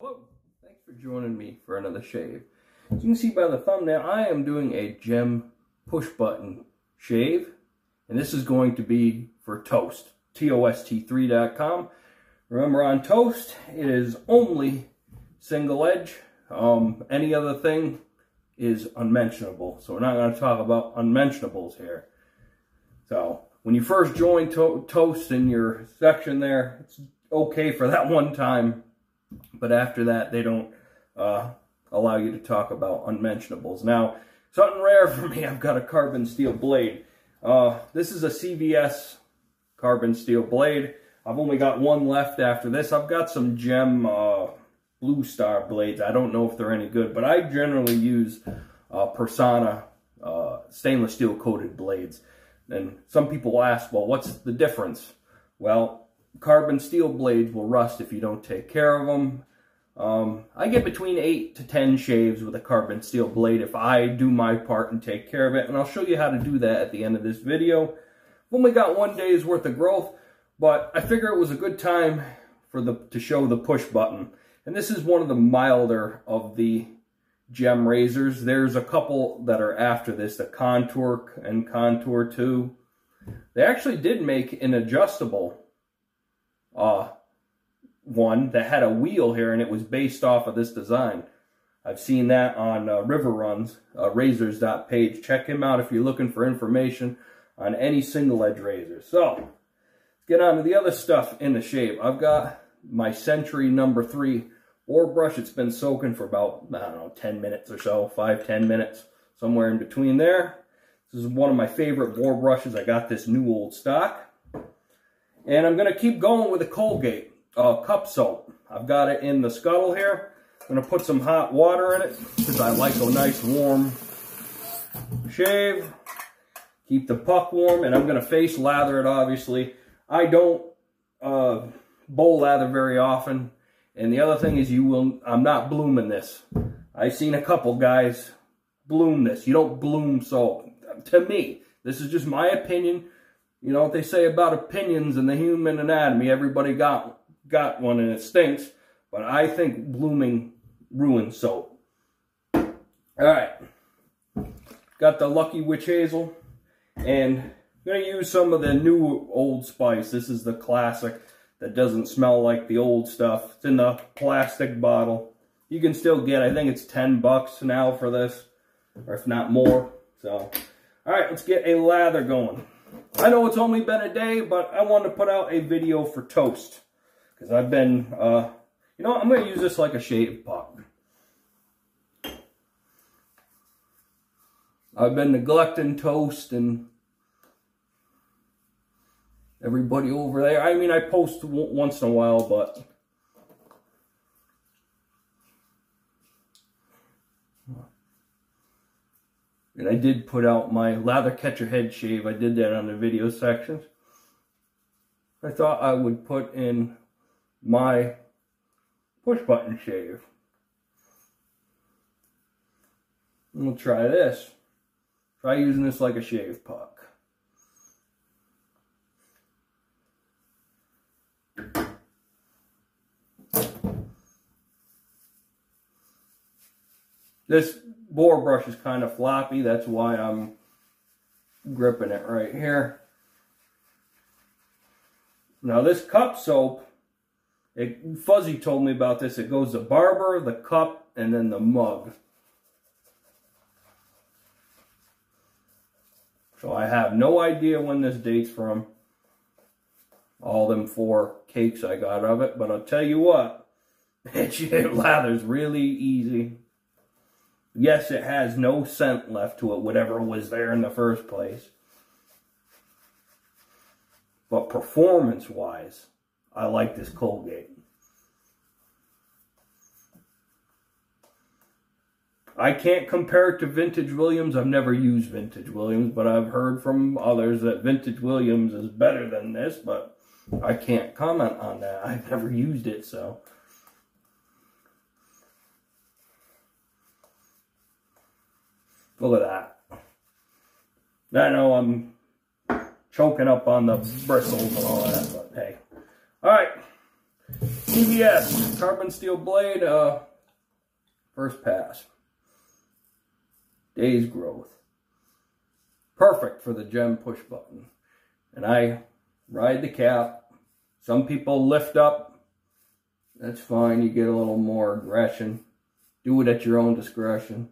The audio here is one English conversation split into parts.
Hello, thanks for joining me for another shave. As you can see by the thumbnail, I am doing a gem push button shave, and this is going to be for Tost, Tost3.com. Remember, on Tost, it is only single edge. Any other thing is unmentionable, so we're not going to talk about unmentionables here. So when you first join Tost in your section there, it's okay for that one time. But after that, they don't allow you to talk about unmentionables. Now, something rare for me, I've got a carbon steel blade. This is a CVS carbon steel blade. I've only got one left after this. I've got some gem Blue Star blades. I don't know if they're any good, but I generally use Persona stainless steel coated blades. And some people ask, well, what's the difference? Well, carbon steel blades will rust if you don't take care of them. I get between 8 to 10 shaves with a carbon steel blade if I do my part and take care of it, and I'll show you how to do that at the end of this video. I've only got 1 day's worth of growth, but I figure it was a good time to show the push button. And this is one of the milder of the gem razors. There's a couple that are after this, the Contour and Contour 2. They actually did make an adjustable one that had a wheel here, and it was based off of this design. I've seen that on River Runs, razors.page. Check him out if you're looking for information on any single edge razors. So, let's get on to the other stuff in the shave. I've got my Century number 3 boar brush. It's been soaking for about, I don't know, 10 minutes or so, 5-10 minutes, somewhere in between there. This is one of my favorite boar brushes. I got this new old stock. And I'm going to keep going with the Colgate cup soap. I've got it in the scuttle here. I'm going to put some hot water in it because I like a nice warm shave. Keep the puck warm, and I'm going to face lather it, obviously. I don't bowl lather very often. And the other thing is I'm not blooming this. I've seen a couple guys bloom this. You don't bloom soap. To me, this is just my opinion. You know what they say about opinions in the human anatomy. Everybody got one and it stinks. But I think blooming ruins soap. Alright. Got the Lucky Witch Hazel. And I'm going to use some of the new Old Spice. This is the classic that doesn't smell like the old stuff. It's in the plastic bottle. You can still get, I think it's $10 now for this. Or if not more. So, alright, let's get a lather going. I know it's only been a day, but I wanted to put out a video for Tost. Because I've been, you know, I'm going to use this like a shave puck. I've been neglecting Tost and everybody over there. I mean, I post once in a while, but and I did put out my lather catcher head shave. I did that on the video sections. I thought I would put in my push button shave. And we'll try this. Try using this like a shave puck. This boar brush is kind of floppy. That's why I'm gripping it right here. Now this cup soap, Fuzzy told me about this. It goes the barber, the cup, and then the mug. So I have no idea when this date's from. All them 4 cakes I got of it. But I'll tell you what, it lathers really easy. Yes, it has no scent left to it, whatever was there in the first place. But performance-wise, I like this Colgate. I can't compare it to Vintage Williams. I've never used Vintage Williams, but I've heard from others that Vintage Williams is better than this, but I can't comment on that. I've never used it, so. Look at that. I know I'm choking up on the bristles and all that, but hey. Alright. CVS carbon steel blade, first pass. Day's growth. Perfect for the gem push button. And I ride the cap. Some people lift up. That's fine. You get a little more aggression. Do it at your own discretion.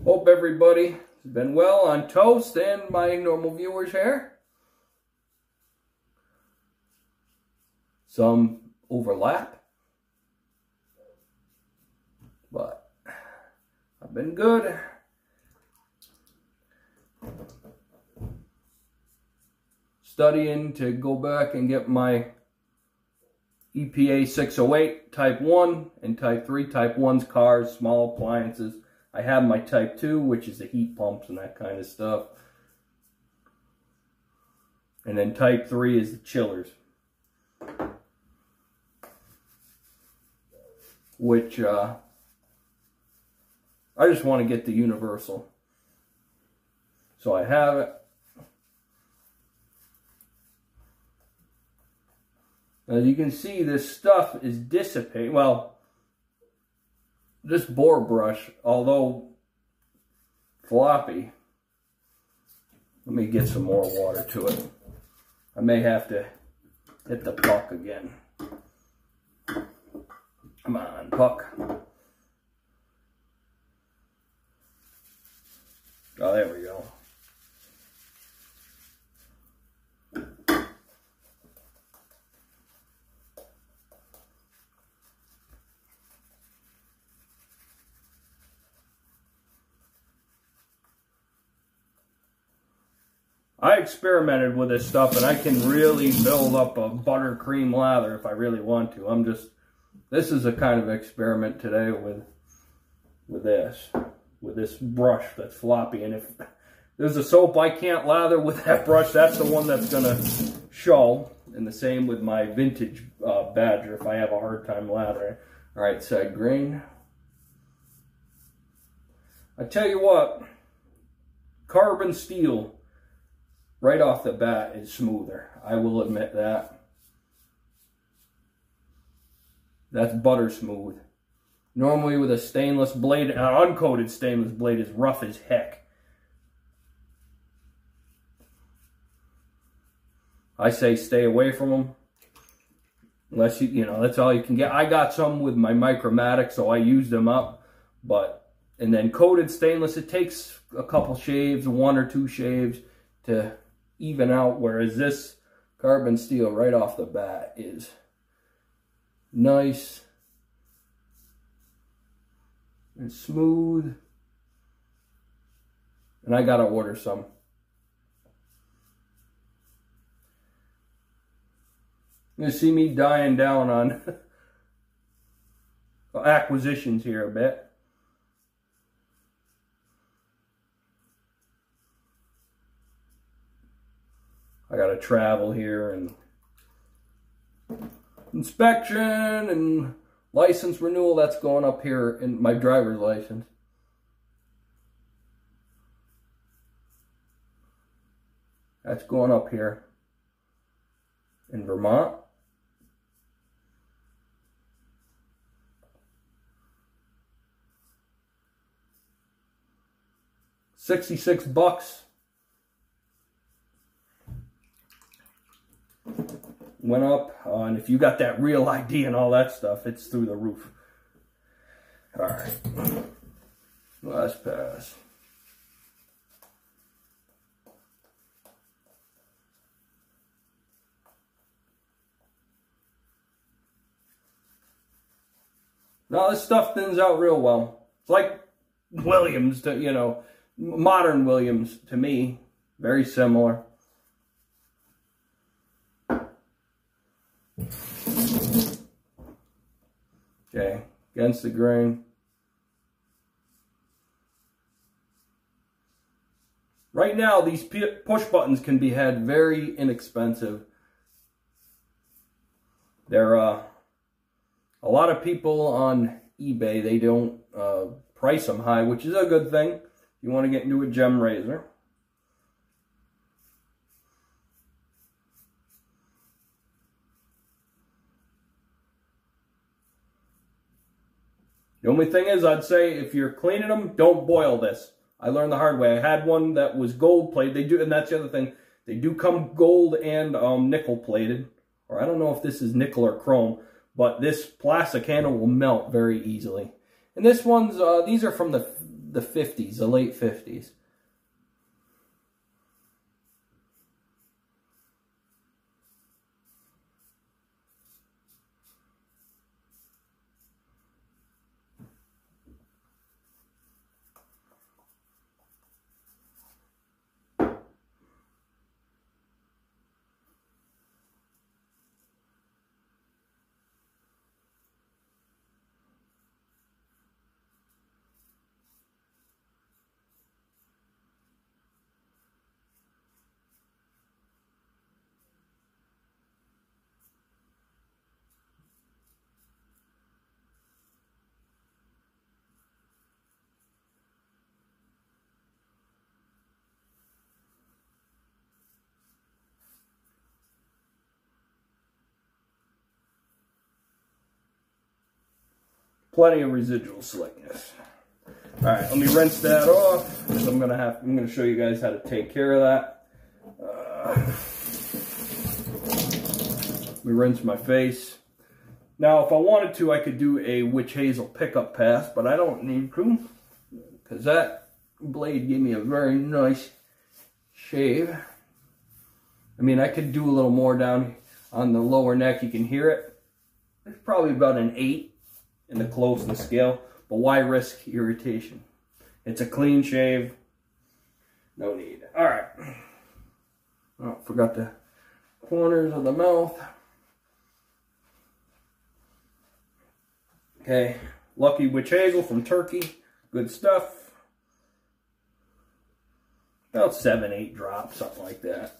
Hope everybody has been well on Toast and my normal viewers here. Some overlap, but I've been good. Studying to go back and get my EPA 608 Type 1 and Type 3. Type 1's cars, small appliances. I have my Type 2, which is the heat pumps and that kind of stuff. And then Type 3 is the chillers. Which, I just want to get the universal. So I have it. As you can see, this stuff is dissipating. Well, this bore brush, although floppy, let me get some more water to it. I may have to hit the puck again. Come on, puck. Oh, there we go. I experimented with this stuff, and I can really build up a buttercream lather if I really want to. This is a kind of experiment today with this brush that's floppy. And if there's a soap I can't lather with that brush, that's the one that's gonna show. And the same with my vintage Badger if I have a hard time lathering. All right, side grain. I tell you what, carbon steel right off the bat is smoother. I will admit that. That's butter smooth. Normally with a stainless blade, an uncoated stainless blade is rough as heck. I say stay away from them. Unless you know, that's all you can get. I got some with my Micromatic, so I used them up. And then coated stainless, it takes a couple shaves, 1 or 2 shaves to even out, whereas this carbon steel right off the bat is nice and smooth. And I gotta order some. You see me dying down on acquisitions here a bit. I gotta travel here and inspection and license renewal. That's going up here in my driver's license. That's going up here in Vermont. $66. Went up, and if you got that real ID and all that stuff, it's through the roof. All right, last pass. Now this stuff thins out real well. It's like Williams, you know, modern Williams to me. Very similar. Okay, against the grain. Right now, these push buttons can be had very inexpensive. There are a lot of people on eBay, they don't price them high, which is a good thing. You want to get into a gem razor. The only thing is, I'd say if you're cleaning them, don't boil this. I learned the hard way. I had one that was gold plated. They do, and that's the other thing. They do come gold and nickel plated, or I don't know if this is nickel or chrome, but this plastic handle will melt very easily. And this one's these are from the 50s, the late 50s. Plenty of residual slickness. All right, let me rinse that off. I'm gonna show you guys how to take care of that. Let me rinse my face. Now, if I wanted to, I could do a witch hazel pickup pass, but I don't need to, because that blade gave me a very nice shave. I mean, I could do a little more down on the lower neck. You can hear it. It's probably about an 8 in the closeness scale, but why risk irritation? It's a clean shave. No need. All right. Oh, forgot the corners of the mouth. Okay, Lucky Witch Hazel from Turkey. Good stuff. About 7, 8 drops, something like that.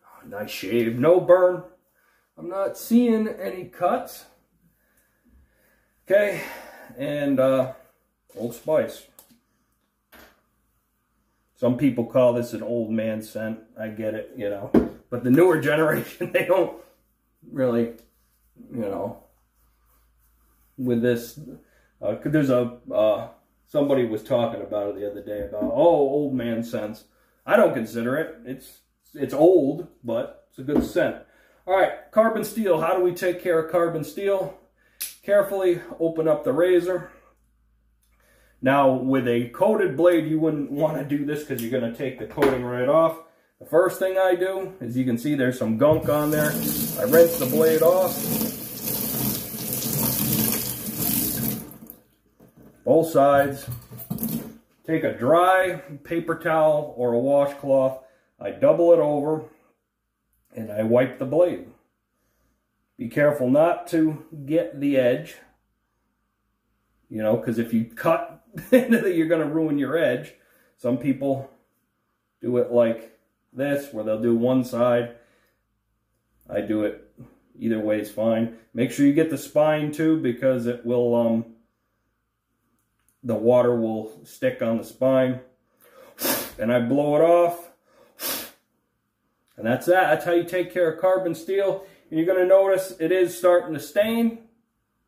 Oh, nice shave. No burn. I'm not seeing any cuts. Okay, and Old Spice. Some people call this an old man scent. I get it, you know. But the newer generation, they don't really, you know, with this. There's somebody was talking about it the other day about, oh, old man scents. I don't consider it. It's old, but it's a good scent. All right, carbon steel. How do we take care of carbon steel? Carefully open up the razor. Now, with a coated blade, you wouldn't want to do this because you're going to take the coating right off. The first thing I do, as you can see, there's some gunk on there. I rinse the blade off. Both sides. Take a dry paper towel or a washcloth. I double it over. And I wipe the blade. Be careful not to get the edge. You know, because if you cut into it, you're going to ruin your edge. Some people do it like this, where they'll do one side. I do it either way is fine. Make sure you get the spine too, because it will, the water will stick on the spine. And I blow it off. And that's that. That's how you take care of carbon steel. And you're going to notice it is starting to stain,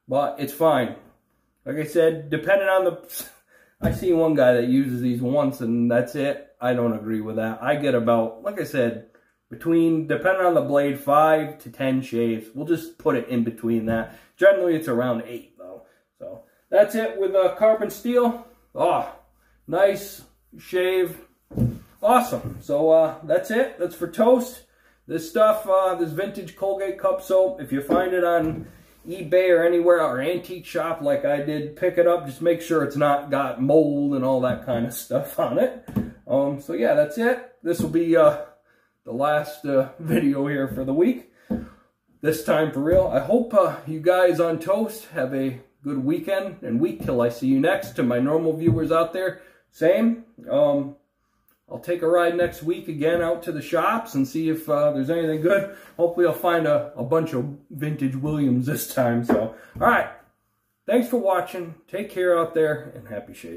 but it's fine. Like I said, depending on the... I see one guy that uses these once and that's it. I don't agree with that. I get about, like I said, between, depending on the blade, 5 to 10 shaves. We'll just put it in between that. Generally, it's around 8, though. So, that's it with carbon steel. Oh, nice shave. Awesome. So that's it. That's for Toast. This stuff, this vintage Colgate cup soap, if you find it on eBay or anywhere, or antique shop like I did, pick it up. Just make sure it's not got mold and all that kind of stuff on it. So yeah, that's it. This will be the last video here for the week. This time for real. I hope you guys on Toast have a good weekend and week till I see you next. To my normal viewers out there, same. I'll take a ride next week again out to the shops and see if there's anything good. Hopefully I'll find a bunch of vintage Williams this time. So, all right. Thanks for watching. Take care out there and happy shades.